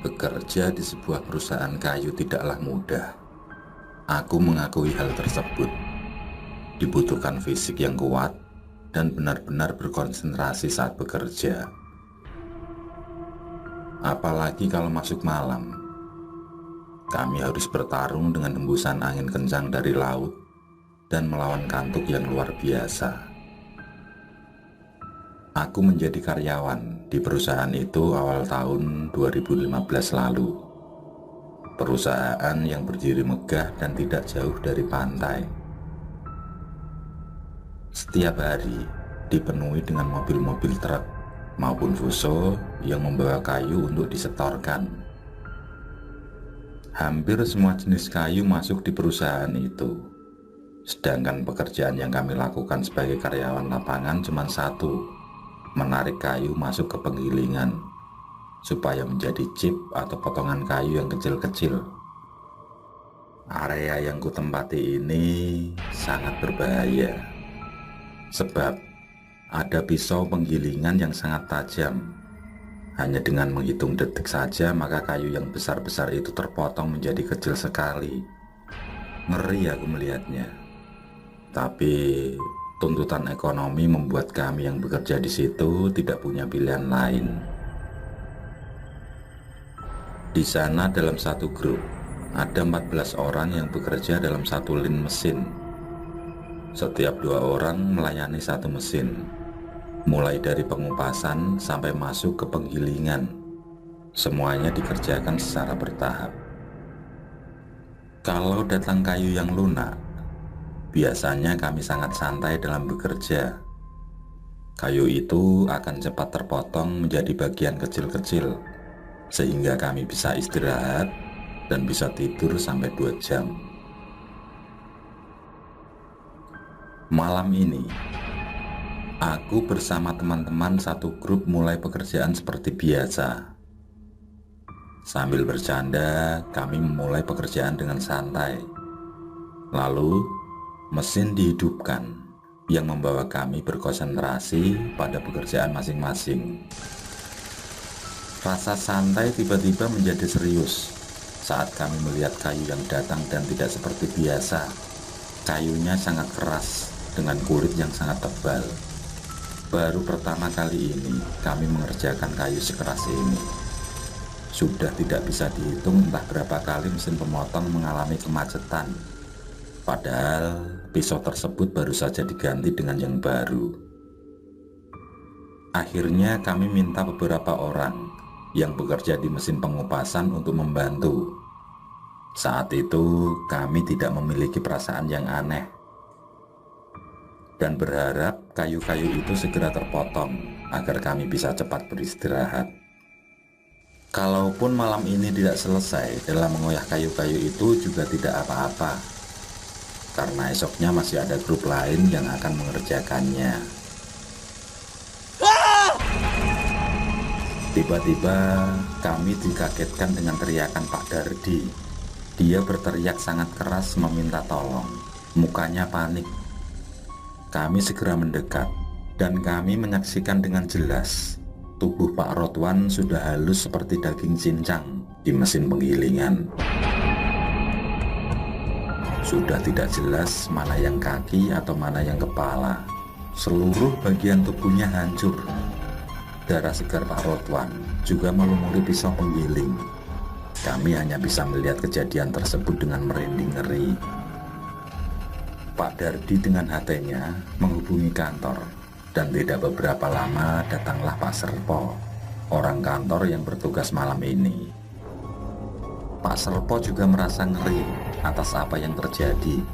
Bekerja di sebuah perusahaan kayu tidaklah mudah. Aku mengakui hal tersebut. Dibutuhkan fisik yang kuat dan benar-benar berkonsentrasi saat bekerja. Apalagi kalau masuk malam. Kami harus bertarung dengan hembusan angin kencang dari laut dan melawan kantuk yang luar biasa. Aku menjadi karyawan di perusahaan itu awal tahun 2015 lalu. Perusahaan yang berdiri megah dan tidak jauh dari pantai. Setiap hari dipenuhi dengan mobil-mobil truk maupun fuso yang membawa kayu untuk disetorkan. Hampir semua jenis kayu masuk di perusahaan itu. Sedangkan pekerjaan yang kami lakukan sebagai karyawan lapangan cuma satu, menarik kayu masuk ke penggilingan supaya menjadi chip atau potongan kayu yang kecil-kecil. Area yang kutempati ini sangat berbahaya, sebab ada pisau penggilingan yang sangat tajam. Hanya dengan menghitung detik saja maka kayu yang besar-besar itu terpotong menjadi kecil sekali. Ngeri aku melihatnya. Tapi tuntutan ekonomi membuat kami yang bekerja di situ tidak punya pilihan lain. Di sana dalam satu grup ada 14 orang yang bekerja dalam satu lin mesin. Setiap 2 orang melayani satu mesin, mulai dari pengupasan sampai masuk ke penggilingan. Semuanya dikerjakan secara bertahap. Kalau datang kayu yang lunak, biasanya kami sangat santai dalam bekerja. Kayu itu akan cepat terpotong menjadi bagian kecil-kecil, sehingga kami bisa istirahat dan bisa tidur sampai 2 jam. Malam ini, aku bersama teman-teman satu grup mulai pekerjaan seperti biasa. Sambil bercanda, kami memulai pekerjaan dengan santai. Lalu, mesin dihidupkan yang membawa kami berkonsentrasi pada pekerjaan masing-masing. Rasa santai tiba-tiba menjadi serius saat kami melihat kayu yang datang dan tidak seperti biasa. Kayunya sangat keras dengan kulit yang sangat tebal. Baru pertama kali ini kami mengerjakan kayu sekeras ini. Sudah tidak bisa dihitung entah berapa kali mesin pemotong mengalami kemacetan. Padahal pisau tersebut baru saja diganti dengan yang baru. Akhirnya kami minta beberapa orang yang bekerja di mesin pengupasan untuk membantu. Saat itu kami tidak memiliki perasaan yang aneh dan berharap kayu-kayu itu segera terpotong agar kami bisa cepat beristirahat. Kalaupun malam ini tidak selesai dalam mengoyak kayu-kayu itu juga tidak apa-apa, karena esoknya masih ada grup lain yang akan mengerjakannya. Tiba-tiba kami dikagetkan dengan teriakan Pak Dardi. Dia berteriak sangat keras meminta tolong. Mukanya panik. Kami segera mendekat dan kami menyaksikan dengan jelas tubuh Pak Rotwan sudah halus seperti daging cincang di mesin penggilingan. Sudah tidak jelas mana yang kaki atau mana yang kepala. Seluruh bagian tubuhnya hancur. Darah segar Pak Rotwan juga melumuri pisau penggiling. Kami hanya bisa melihat kejadian tersebut dengan merinding ngeri. Pak Dardi dengan HT-nya menghubungi kantor, dan tidak beberapa lama datanglah Pak Serpo, orang kantor yang bertugas malam ini. Pak Serpo juga merasa ngeri atas apa yang terjadi.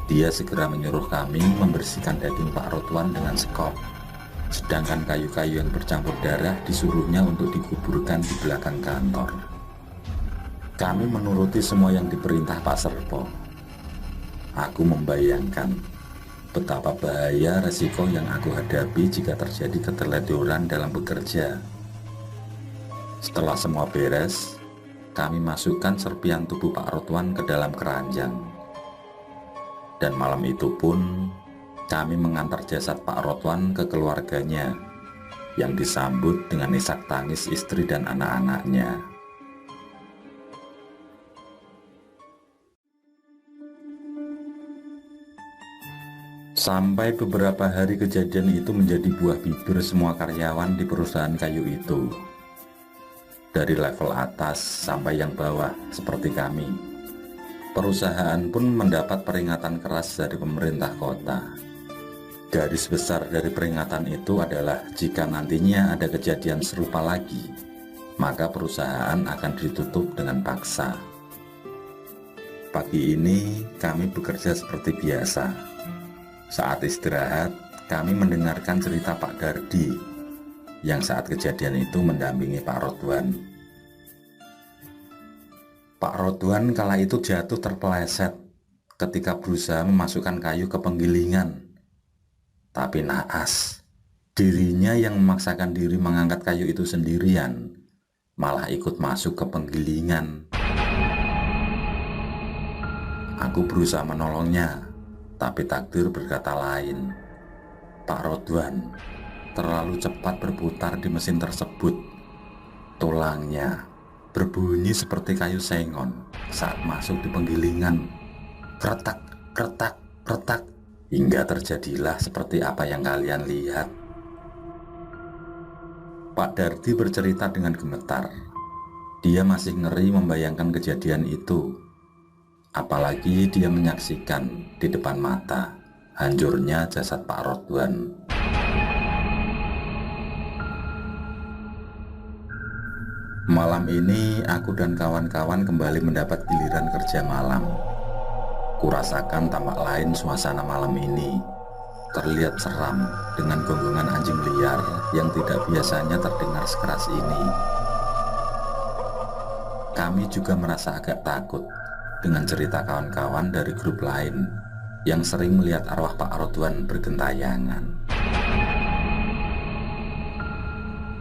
Dia segera menyuruh kami membersihkan daging Pak Rotwan dengan sekop, sedangkan kayu-kayu yang bercampur darah disuruhnya untuk dikuburkan di belakang kantor. Kami menuruti semua yang diperintah Pak Serpo. Aku membayangkan betapa bahaya resiko yang aku hadapi jika terjadi keteledoran dalam bekerja. Setelah semua beres, kami masukkan serpian tubuh Pak Rotwan ke dalam keranjang. Dan malam itu pun kami mengantar jasad Pak Rotwan ke keluarganya. yang disambut dengan isak tangis istri dan anak-anaknya. Sampai beberapa hari kejadian itu menjadi buah bibir semua karyawan di perusahaan kayu itu. Dari level atas sampai yang bawah seperti kami. Perusahaan pun mendapat peringatan keras dari pemerintah kota. Garis besar dari peringatan itu adalah jika nantinya ada kejadian serupa lagi, maka perusahaan akan ditutup dengan paksa. Pagi ini kami bekerja seperti biasa. Saat istirahat, kami mendengarkan cerita Pak Dardi yang saat kejadian itu mendampingi Pak Rodwan. Pak Rodwan kala itu jatuh terpeleset ketika berusaha memasukkan kayu ke penggilingan. Tapi naas, dirinya yang memaksakan diri mengangkat kayu itu sendirian, malah ikut masuk ke penggilingan. Aku berusaha menolongnya, tapi takdir berkata lain. Pak Rodwan terlalu cepat berputar di mesin tersebut. Tulangnya berbunyi seperti kayu sengon saat masuk di penggilingan. Kretak, kretak, kretak, hingga terjadilah seperti apa yang kalian lihat. Pak Dardi bercerita dengan gemetar. Dia masih ngeri membayangkan kejadian itu. Apalagi dia menyaksikan di depan mata hancurnya jasad Pak Rodwan. Malam ini aku dan kawan-kawan kembali mendapat giliran kerja malam. Kurasakan tampak lain suasana malam ini. Terlihat seram dengan gonggongan anjing liar yang tidak biasanya terdengar sekeras ini. Kami juga merasa agak takut dengan cerita kawan-kawan dari grup lain yang sering melihat arwah Pak Rodwan bergentayangan.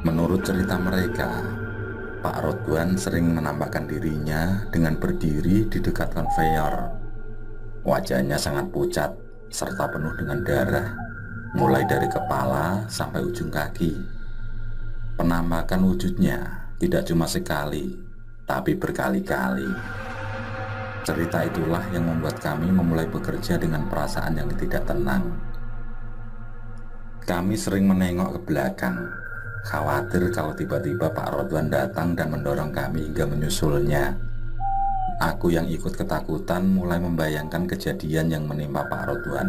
Menurut cerita mereka, Pak Rodwan sering menampakkan dirinya dengan berdiri di dekat konveyor. Wajahnya sangat pucat serta penuh dengan darah, mulai dari kepala sampai ujung kaki. Penampakan wujudnya tidak cuma sekali, tapi berkali-kali. Cerita itulah yang membuat kami memulai bekerja dengan perasaan yang tidak tenang. Kami sering menengok ke belakang, khawatir kalau tiba-tiba Pak Rodwan datang dan mendorong kami hingga menyusulnya. Aku yang ikut ketakutan mulai membayangkan kejadian yang menimpa Pak Rodwan.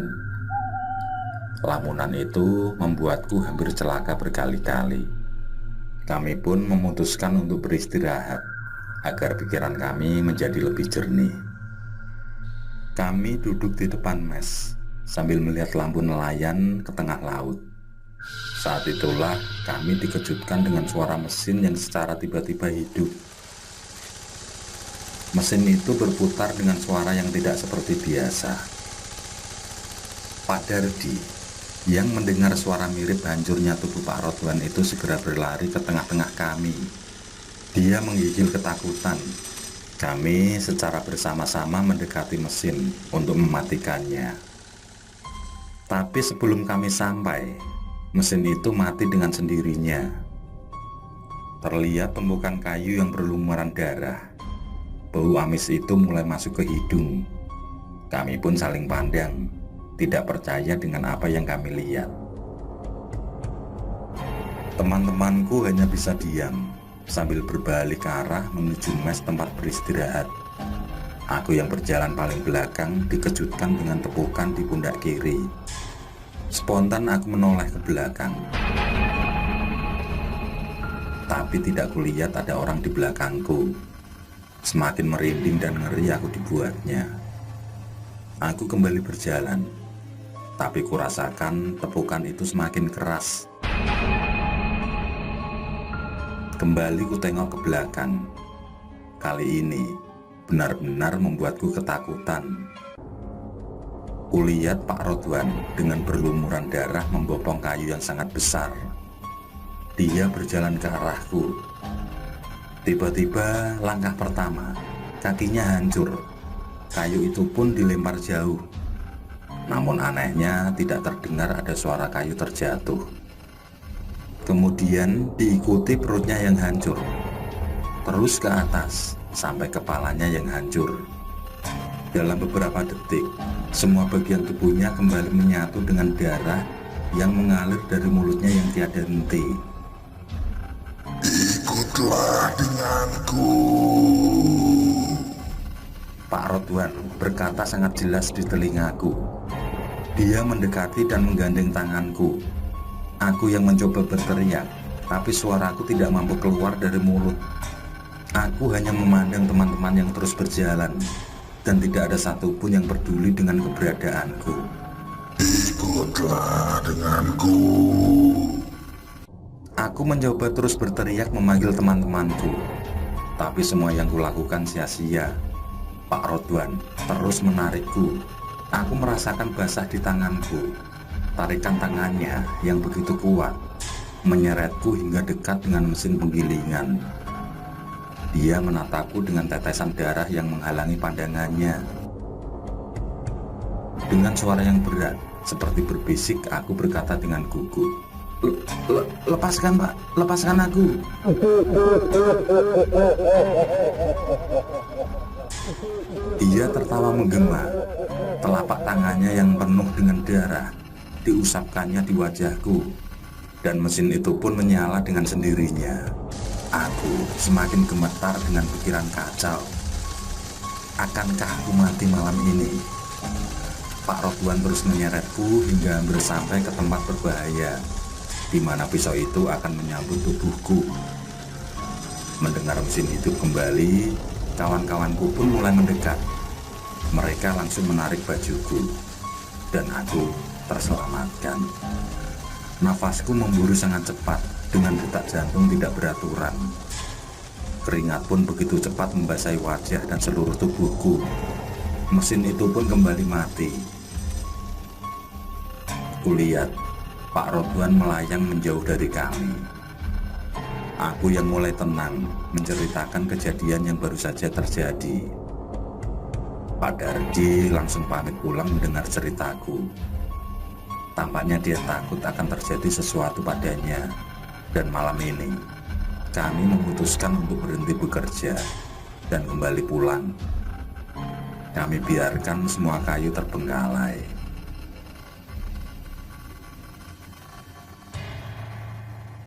Lamunan itu membuatku hampir celaka berkali-kali. Kami pun memutuskan untuk beristirahat agar pikiran kami menjadi lebih jernih. Kami duduk di depan mes sambil melihat lampu nelayan ke tengah laut. Saat itulah kami dikejutkan dengan suara mesin yang secara tiba-tiba hidup. Mesin itu berputar dengan suara yang tidak seperti biasa. Pak Dardi yang mendengar suara mirip hancurnya tubuh Pak Rodwan itu segera berlari ke tengah-tengah kami. Dia menggigil ketakutan. Kami secara bersama-sama mendekati mesin untuk mematikannya. Tapi sebelum kami sampai, mesin itu mati dengan sendirinya. Terlihat tumpukan kayu yang berlumuran darah. Bau amis itu mulai masuk ke hidung. Kami pun saling pandang, tidak percaya dengan apa yang kami lihat. Teman-temanku hanya bisa diam sambil berbalik ke arah menuju mes tempat beristirahat. Aku yang berjalan paling belakang dikejutkan dengan tepukan di pundak kiri. Spontan aku menoleh ke belakang, tapi tidak kulihat ada orang di belakangku. Semakin merinding dan ngeri aku dibuatnya. Aku kembali berjalan, tapi kurasakan tepukan itu semakin keras. Kembali ku tengok ke belakang. Kali ini benar-benar membuatku ketakutan. Kulihat Pak Rodwan dengan berlumuran darah membopong kayu yang sangat besar. Dia berjalan ke arahku. Tiba-tiba langkah pertama, kakinya hancur. Kayu itu pun dilempar jauh. Namun anehnya tidak terdengar ada suara kayu terjatuh. Kemudian diikuti perutnya yang hancur, terus ke atas sampai kepalanya yang hancur. Dalam beberapa detik, semua bagian tubuhnya kembali menyatu dengan darah yang mengalir dari mulutnya yang tiada henti. Ikutlah denganku. Pak Rodwan berkata sangat jelas di telingaku. Dia mendekati dan menggandeng tanganku. Aku yang mencoba berteriak, tapi suaraku tidak mampu keluar dari mulut. Aku hanya memandang teman-teman yang terus berjalan, dan tidak ada satupun yang peduli dengan keberadaanku. Ikutlah denganku. Aku mencoba terus berteriak memanggil teman-temanku, tapi semua yang kulakukan sia-sia. Pak Rodwan terus menarikku. Aku merasakan basah di tanganku. Tarikan tangannya yang begitu kuat menyeretku hingga dekat dengan mesin penggilingan. Dia menatapku dengan tetesan darah yang menghalangi pandangannya. Dengan suara yang berat, seperti berbisik, aku berkata dengan gugup, "Lepaskan, Pak, lepaskan aku." Dia tertawa menggema. Telapak tangannya yang penuh dengan darah diusapkannya di wajahku, dan mesin itu pun menyala dengan sendirinya. Aku semakin gemetar dengan pikiran kacau. Akankah aku mati malam ini? Pak Rodwan terus menyeretku hingga hampir sampai ke tempat berbahaya, di mana pisau itu akan menyambut tubuhku. Mendengar mesin hidup kembali, kawan-kawanku pun mulai mendekat. Mereka langsung menarik bajuku, dan aku terselamatkan. Nafasku memburu sangat cepat dengan detak jantung tidak beraturan. Keringat pun begitu cepat membasahi wajah dan seluruh tubuhku. Mesin itu pun kembali mati. Kulihat Pak Rodwan melayang menjauh dari kami. Aku yang mulai tenang menceritakan kejadian yang baru saja terjadi. Pak Dardi langsung pamit pulang mendengar ceritaku. Tampaknya dia takut akan terjadi sesuatu padanya. Dan malam ini kami memutuskan untuk berhenti bekerja dan kembali pulang. Kami biarkan semua kayu terbengkalai.